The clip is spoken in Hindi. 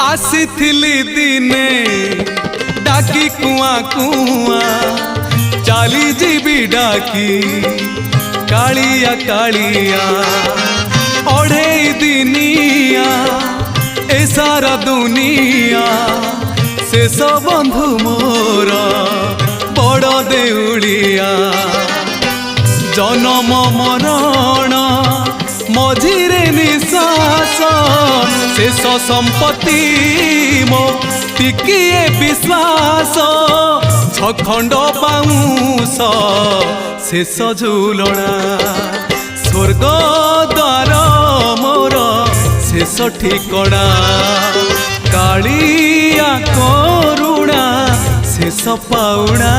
आसीथिली दिने डाकी कुआ कुआ चाली जीवी डाकी कालिया कालिया ओढ़े दिनिया ए सारा दुनिया शेष बंधु मोर बड़ देउलिया जनम मरण मझिरे निश्वास शेष संपत्ति मो टिकिए विश्वास छखंड पाऊस शेष झुलना स्वर्ग द्वार मोर शेष ठिकणा कालिया करुणा शेष पाउणा।